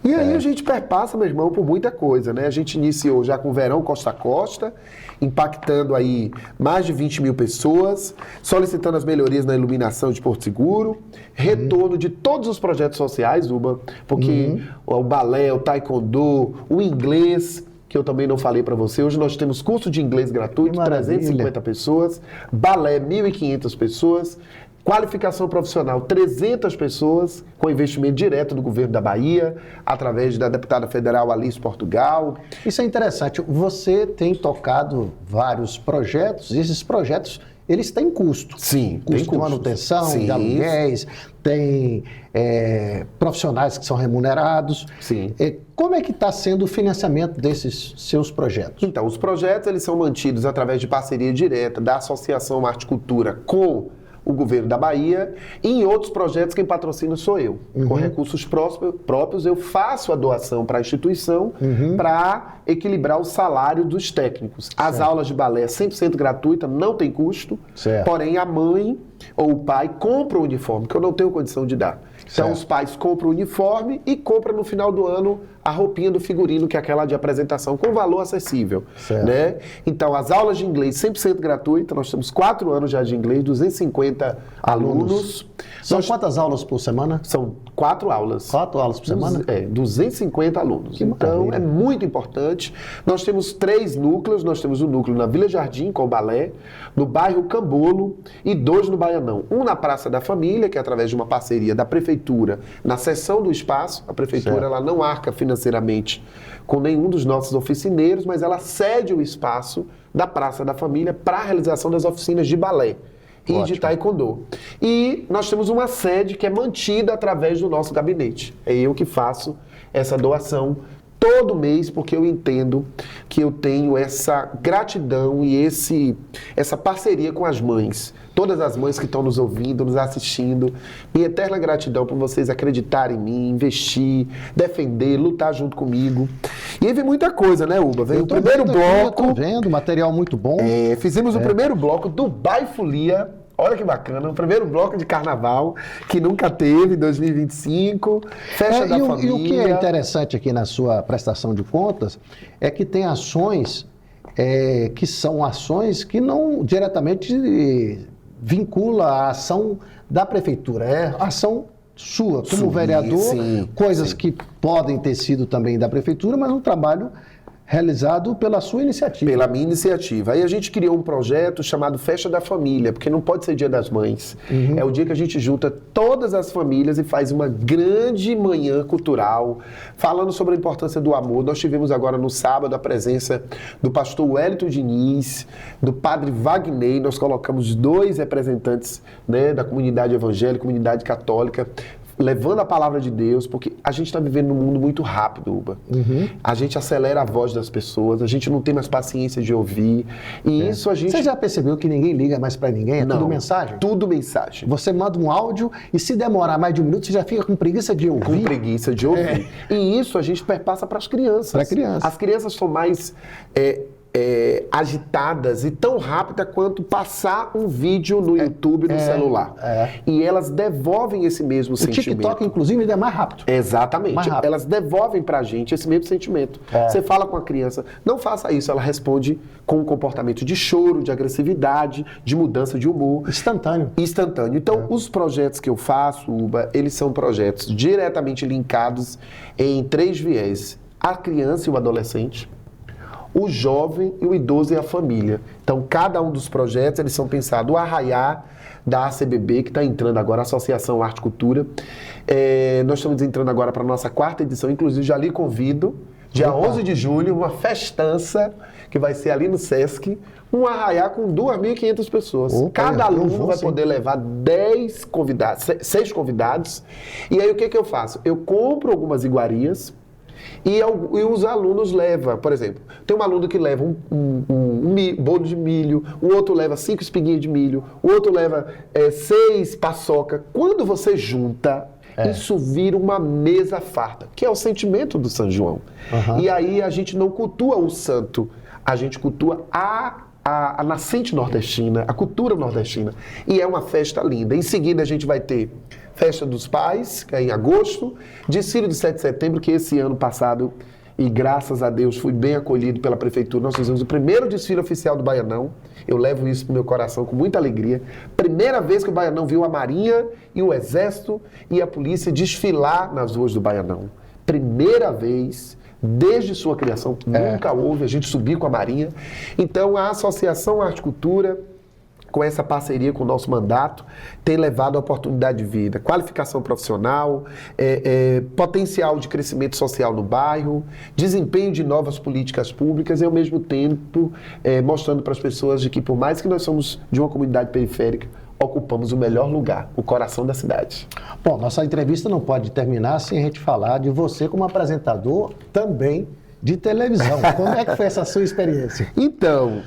E aí a gente perpassa, meu irmão, por muita coisa, né? A gente iniciou já com o Verão Costa a Costa, impactando aí mais de 20 mil pessoas, solicitando as melhorias na iluminação de Porto Seguro, retorno de todos os projetos sociais, Uba, porque o balé, o taekwondo, o inglês, que eu também não falei para você, hoje nós temos curso de inglês gratuito, 350 pessoas, balé, 1.500 pessoas, qualificação profissional, 300 pessoas, com investimento direto do governo da Bahia, através da deputada federal Alice Portugal. Isso é interessante. Você tem tocado vários projetos, e esses projetos, eles têm custo. Sim, custo de manutenção, de aluguéis, tem profissionais que são remunerados. Sim. Como é que está sendo o financiamento desses seus projetos? Então, os projetos eles são mantidos através de parceria direta da Associação Arte e Cultura com o governo da Bahia, e em outros projetos quem patrocina sou eu. Com recursos próprios eu faço a doação para a instituição para equilibrar o salário dos técnicos. As aulas de balé 100% gratuita, não tem custo, porém a mãe ou o pai compra o uniforme, que eu não tenho condição de dar. Então os pais compram o uniforme e compram no final do ano a roupinha do figurino, que é aquela de apresentação, com valor acessível. Né? Então as aulas de inglês 100% gratuita, nós temos 4 anos já de inglês, 250 alunos. São quantas aulas por semana? São 4 aulas. 4 aulas por semana? 250 alunos. Então é muito importante. Nós temos 3 núcleos, nós temos um núcleo na Vila Jardim, com o balé, no bairro Cambolo e 2 no Baianão. Um na Praça da Família, que é através de uma parceria da Prefeitura, na seção do espaço. A Prefeitura ela não arca financeiramente com nenhum dos nossos oficineiros, mas ela cede o espaço da Praça da Família para a realização das oficinas de balé e de taekwondo. E nós temos uma sede que é mantida através do nosso gabinete. É eu que faço essa doação todo mês, porque eu entendo que eu tenho essa gratidão e essa parceria com as mães. Todas as mães que estão nos ouvindo, nos assistindo, minha eterna gratidão por vocês acreditarem em mim, investir, defender, lutar junto comigo. E aí vem muita coisa, né, Uba? Vem o primeiro bloco. Estou vendo, material muito bom. Fizemos o primeiro bloco do Dubai Folia. Olha que bacana, o primeiro bloco de carnaval, que nunca teve, 2025, festa da família. E o que é interessante aqui na sua prestação de contas é que tem ações que são ações que não diretamente vincula a ação da prefeitura, é ação sua, como vereador, coisas que podem ter sido também da prefeitura, mas um trabalho realizado pela sua iniciativa. Pela minha iniciativa. Aí a gente criou um projeto chamado Festa da Família, porque não pode ser Dia das Mães. É o dia que a gente junta todas as famílias e faz uma grande manhã cultural, falando sobre a importância do amor. Nós tivemos agora no sábado a presença do pastor Wellington Diniz, do padre Wagner. Nós colocamos 2 representantes, né, da comunidade evangélica, comunidade católica, levando a palavra de Deus, porque a gente está vivendo num mundo muito rápido, Uba. A gente acelera a voz das pessoas, a gente não tem mais paciência de ouvir, e isso a gente... Você já percebeu que ninguém liga mais para ninguém? É tudo mensagem? Tudo mensagem. Você manda um áudio e se demorar mais de 1 minuto, você já fica com preguiça de ouvir. Com preguiça de ouvir. E isso a gente perpassa para as crianças. Para crianças. As crianças são mais agitadas e tão rápida quanto passar um vídeo no YouTube, no celular. E elas devolvem esse mesmo sentimento. O TikTok, inclusive, ainda é mais rápido. Exatamente. Mais rápido. Elas devolvem pra gente esse mesmo sentimento. Você fala com a criança, não faça isso, ela responde com um comportamento de choro, de agressividade, de mudança de humor. Instantâneo. Então, os projetos que eu faço, Uba, eles são projetos diretamente linkados em 3 viés. A criança e o adolescente, o jovem e o idoso e a família. Então, cada um dos projetos, eles são pensados. O Arraiá, da ACBB, que está entrando agora, a Associação Arte e Cultura. Nós estamos entrando agora para a nossa 4ª edição, inclusive já lhe convido, dia 11 de julho, uma festança que vai ser ali no Sesc, um Arraiá com 2.500 pessoas. Cada aluno vai poder levar 10 convidados, 6 convidados. E aí o que eu faço? Eu compro algumas iguarias, e os alunos levam, por exemplo, tem um aluno que leva um bolo de milho, o outro leva 5 espiguinhas de milho, o outro leva 6 paçoca. Quando você junta, isso vira uma mesa farta, que é o sentimento do São João. E aí a gente não cultua o santo, a gente cultua a nascente nordestina, a cultura nordestina. E é uma festa linda. Em seguida a gente vai ter Festa dos Pais, que é em agosto, desfile do 7 de setembro, que esse ano passado, e graças a Deus fui bem acolhido pela prefeitura, nós fizemos o primeiro desfile oficial do Baianão. Eu levo isso pro meu coração com muita alegria. Primeira vez que o Baianão viu a Marinha e o Exército e a Polícia desfilar nas ruas do Baianão. Primeira vez, desde sua criação, nunca houve a gente subir com a Marinha. Então a Associação Arte e Cultura, com essa parceria com o nosso mandato, tem levado a oportunidade de vida, qualificação profissional, potencial de crescimento social no bairro, desempenho de novas políticas públicas e, ao mesmo tempo, mostrando para as pessoas de que, por mais que nós somos de uma comunidade periférica, ocupamos o melhor lugar, o coração da cidade. Bom, nossa entrevista não pode terminar sem a gente falar de você como apresentador também de televisão. Como é que foi essa sua experiência? Então,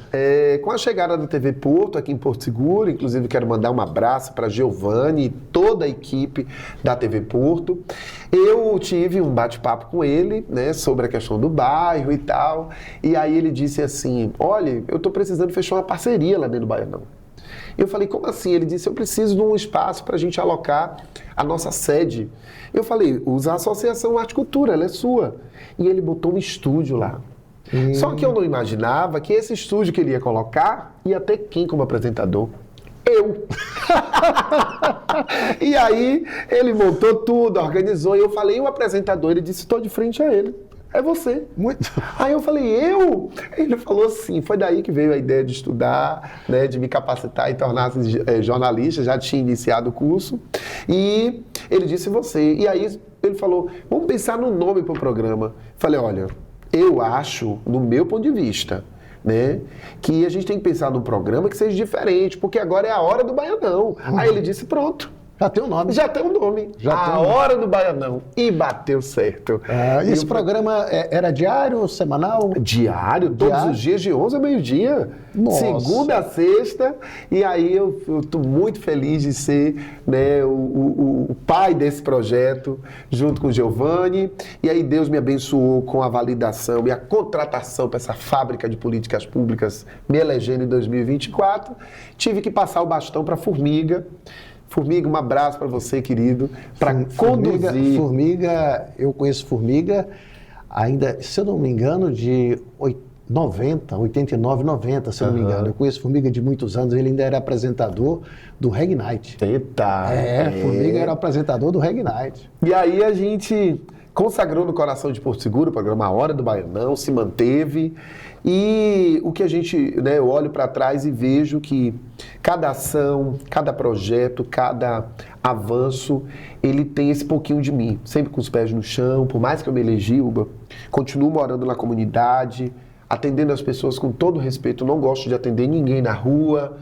com a chegada da TV Porto, aqui em Porto Seguro, inclusive quero mandar um abraço para Giovanni e toda a equipe da TV Porto, eu tive um bate-papo com ele, né, sobre a questão do bairro e tal, e aí ele disse assim, olha, eu estou precisando fechar uma parceria lá dentro do Baianão. Eu falei, como assim? Ele disse, eu preciso de um espaço para a gente alocar a nossa sede. Eu falei, usa a Associação Arte e Cultura, ela é sua. E ele botou um estúdio lá. Só que eu não imaginava que esse estúdio que ele ia colocar ia ter quem como apresentador? Eu. E aí ele montou tudo, organizou, e eu falei, o apresentador, ele disse, estou de frente a ele. É você. Muito. Aí eu falei, eu? Ele falou assim, foi daí que veio a ideia de estudar, né, de me capacitar e tornar-se jornalista, já tinha iniciado o curso, e ele disse você. E aí ele falou, vamos pensar no nome para o programa. Falei, olha, eu acho, no meu ponto de vista, né, que a gente tem que pensar num programa que seja diferente, porque agora é a hora do Baianão. Aí ele disse, pronto. Já tem um nome. Já tem um nome. A Hora do Baianão. E bateu certo. E esse programa era diário ou semanal? Diário, todos os dias, de 11 a meio-dia. Segunda a sexta. E aí eu estou muito feliz de ser, né, o pai desse projeto, junto com o Giovanni. E aí Deus me abençoou com a validação e a contratação para essa fábrica de políticas públicas, me elegendo em 2024. Tive que passar o bastão para a Formiga. Formiga, um abraço para você, querido, para conduzir. Formiga, eu conheço Formiga ainda, se eu não me engano, de 89, 90, se eu não me engano. Eu conheço Formiga de muitos anos, ele ainda era apresentador do Reg Night. Eita! Formiga era apresentador do Reg Night. E aí a gente consagrou no coração de Porto Seguro o programa A Hora do Baianão, se manteve. E o que a gente, né, eu olho para trás e vejo que cada ação, cada projeto, cada avanço, ele tem esse pouquinho de mim, sempre com os pés no chão, por mais que eu me elegi, Uba, continuo morando na comunidade, atendendo as pessoas com todo respeito, não gosto de atender ninguém na rua,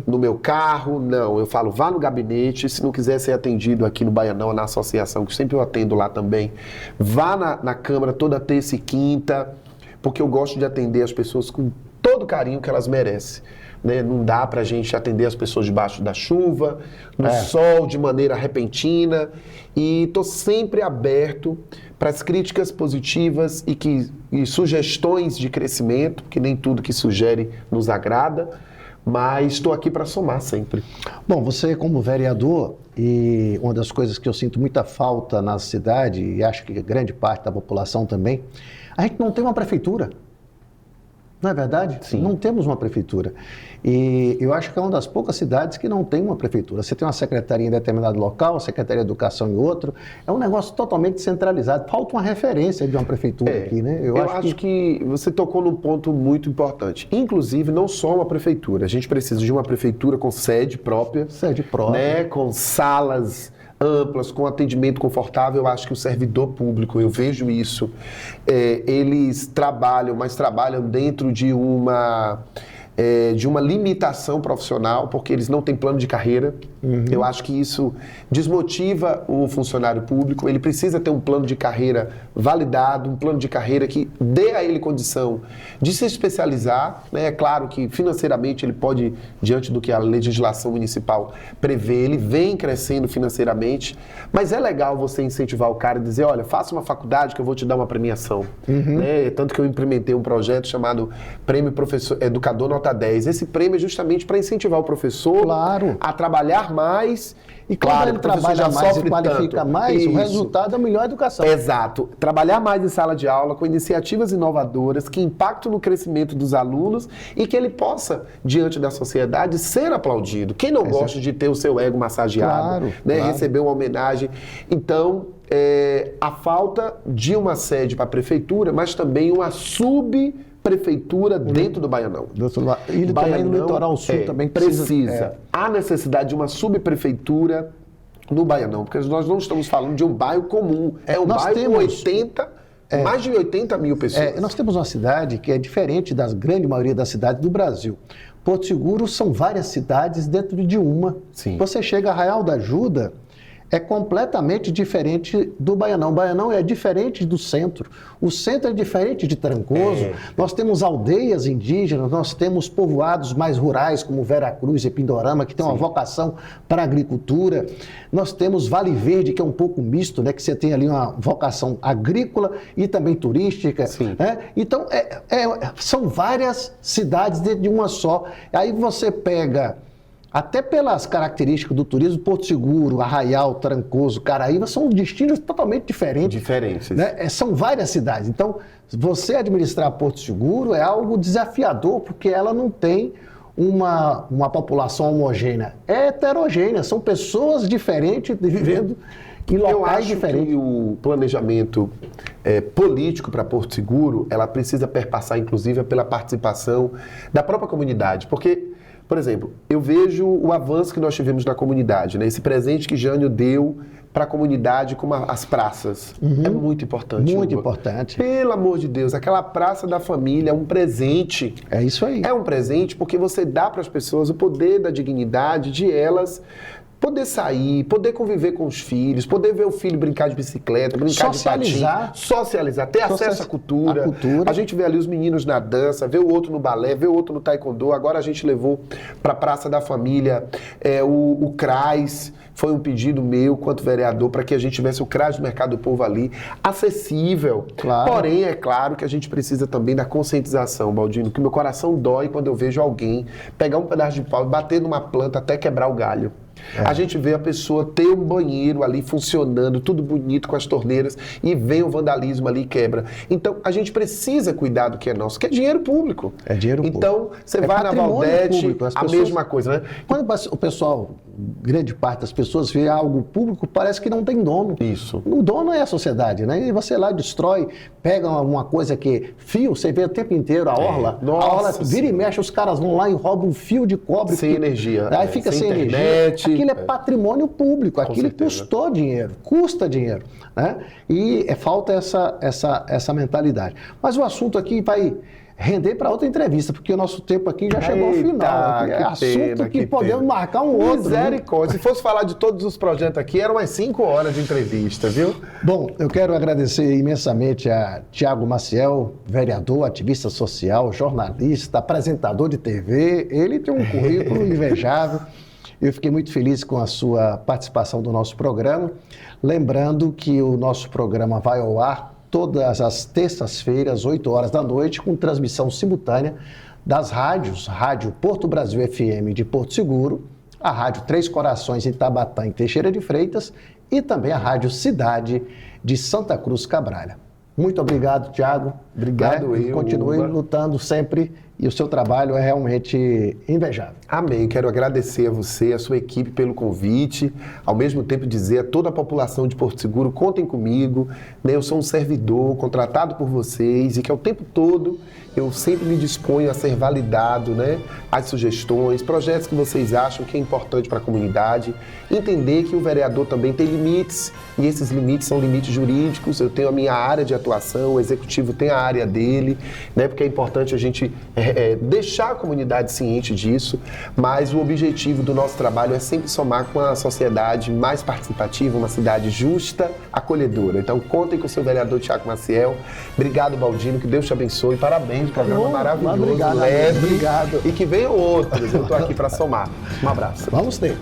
no meu carro, não, eu falo, vá no gabinete, se não quiser ser atendido aqui no Baianão, na associação, que sempre eu atendo lá também, vá na Câmara toda terça e quinta, porque eu gosto de atender as pessoas com todo o carinho que elas merecem. né? Não dá para a gente atender as pessoas debaixo da chuva, no sol, de maneira repentina. E estou sempre aberto para as críticas positivas e sugestões de crescimento, que nem tudo que sugere nos agrada, mas estou aqui para somar sempre. Bom, você como vereador, e uma das coisas que eu sinto muita falta na cidade, e acho que grande parte da população também, a gente não tem uma prefeitura. Não é verdade? Sim. Não temos uma prefeitura. E eu acho que é uma das poucas cidades que não tem uma prefeitura. Você tem uma secretaria em determinado local, secretaria de educação em outro. É um negócio totalmente centralizado. Falta uma referência de uma prefeitura aqui, né? Eu acho que você tocou num ponto muito importante. Inclusive, não só uma prefeitura. A gente precisa de uma prefeitura com sede própria. Sede própria. Né? Com salas amplas, com atendimento confortável. Eu acho que o servidor público, eu vejo isso, eles trabalham, mas trabalham dentro de uma limitação profissional, porque eles não têm plano de carreira. Eu acho que isso desmotiva o funcionário público. Ele precisa ter um plano de carreira validado, um plano de carreira que dê a ele condição de se especializar, né? É claro que financeiramente ele pode, diante do que a legislação municipal prevê, ele vem crescendo financeiramente, mas é legal você incentivar o cara e dizer, olha, faça uma faculdade que eu vou te dar uma premiação. Né? Tanto que eu implementei um projeto chamado Prêmio Professor Educador Nota 10. Esse prêmio é justamente para incentivar o professor a trabalhar mais. E quando ele trabalha mais e qualifica mais, o resultado é a melhor educação. Exato. Trabalhar mais em sala de aula com iniciativas inovadoras que impactam no crescimento dos alunos e que ele possa, diante da sociedade, ser aplaudido. Quem não gosta de ter o seu ego massageado, receber uma homenagem? Então, a falta de uma sede para a prefeitura, mas também uma subprefeitura dentro do Baianão. E também no litoral sul também precisa. Há necessidade de uma subprefeitura no Baianão, porque nós não estamos falando de um bairro comum. É um bairro com mais de 80 mil pessoas. Nós temos uma cidade que é diferente da grande maioria das cidades do Brasil. Porto Seguro são várias cidades dentro de uma. Sim. Você chega a Arraial da Ajuda, é completamente diferente do Baianão. O Baianão é diferente do centro. O centro é diferente de Trancoso. Nós temos aldeias indígenas, nós temos povoados mais rurais, como Veracruz e Pindorama, que tem uma vocação para a agricultura. Nós temos Vale Verde, que é um pouco misto, né? Que você tem ali uma vocação agrícola e também turística. Né? Então, são várias cidades dentro de uma só. Aí você pega... Até pelas características do turismo, Porto Seguro, Arraial, Trancoso, Caraíba, são destinos totalmente diferentes. Né? São várias cidades. Então, você administrar Porto Seguro é algo desafiador, porque ela não tem uma população homogênea. É heterogênea, são pessoas diferentes vivendo em locais diferentes. Eu acho que o planejamento político para Porto Seguro, ela precisa perpassar, inclusive, pela participação da própria comunidade, porque... Por exemplo, eu vejo o avanço que nós tivemos na comunidade, né? Esse presente que Jânio deu para a comunidade como as praças. É muito importante. Muito importante. Pelo amor de Deus, aquela praça da família é um presente. É isso aí. É um presente porque você dá para as pessoas o poder da dignidade de elas poder sair, poder conviver com os filhos, poder ver o filho brincar de bicicleta, brincar de patins, socializar, ter acesso à cultura. A gente vê ali os meninos na dança, vê o outro no balé, vê o outro no taekwondo. Agora a gente levou para a Praça da Família o CRAS. Foi um pedido meu, quanto vereador, para que a gente tivesse o CRAS do Mercado do Povo ali, acessível. Claro. Porém, é claro que a gente precisa também da conscientização, Baldino, que meu coração dói quando eu vejo alguém pegar um pedaço de pau e bater numa planta até quebrar o galho. A gente vê a pessoa ter um banheiro ali funcionando, tudo bonito com as torneiras, e vem o vandalismo ali e quebra. Então, a gente precisa cuidar do que é nosso, que é dinheiro público. É dinheiro público. Então, você vai na Valdete, a mesma coisa, né? Quando o pessoal, grande parte das pessoas, vê algo público, parece que não tem dono. Isso. O dono é a sociedade, né? E você lá destrói, pega alguma coisa que... Fio, você vê o tempo inteiro, a orla. Nossa, a orla vira e mexe, os caras vão lá e roubam um fio de cobre. Sem energia. Aí fica sem internet. Energia. Aquilo é patrimônio público, aquilo custou dinheiro, custa dinheiro, né? E falta essa mentalidade. Mas o assunto aqui vai render para outra entrevista, porque o nosso tempo aqui já chegou ao final. É assunto que podemos marcar um outro. Misericórdia. Se fosse falar de todos os projetos aqui, eram umas 5 horas de entrevista, viu? Bom, eu quero agradecer imensamente a Tiago Maciel, vereador, ativista social, jornalista, apresentador de TV. Ele tem um currículo invejável. Eu fiquei muito feliz com a sua participação do nosso programa. Lembrando que o nosso programa vai ao ar todas as terças-feiras, 8 horas da noite, com transmissão simultânea das rádios, Rádio Porto Brasil FM de Porto Seguro, a Rádio Três Corações em Tabatã, em Teixeira de Freitas, e também a Rádio Cidade de Santa Cruz Cabralha. Muito obrigado, Tiago. Obrigado, E continue lutando sempre, e o seu trabalho é realmente invejável. Amém. Quero agradecer a você, a sua equipe pelo convite, ao mesmo tempo dizer a toda a população de Porto Seguro, contem comigo, né? Eu sou um servidor contratado por vocês e que ao tempo todo eu sempre me disponho a ser validado, né? As sugestões, projetos que vocês acham que é importante para a comunidade, entender que o vereador também tem limites e esses limites são limites jurídicos. Eu tenho a minha área de atuação, o executivo tem a área dele, né? Porque é importante a gente deixar a comunidade ciente disso, mas o objetivo do nosso trabalho é sempre somar com a sociedade mais participativa, uma cidade justa, acolhedora. Então contem com o seu vereador Tiago Maciel. Obrigado, Baldino, que Deus te abençoe, parabéns, programa maravilhoso, obrigado, leve, obrigado. E que venham outros, eu estou aqui para somar. Um abraço. Vamos ter.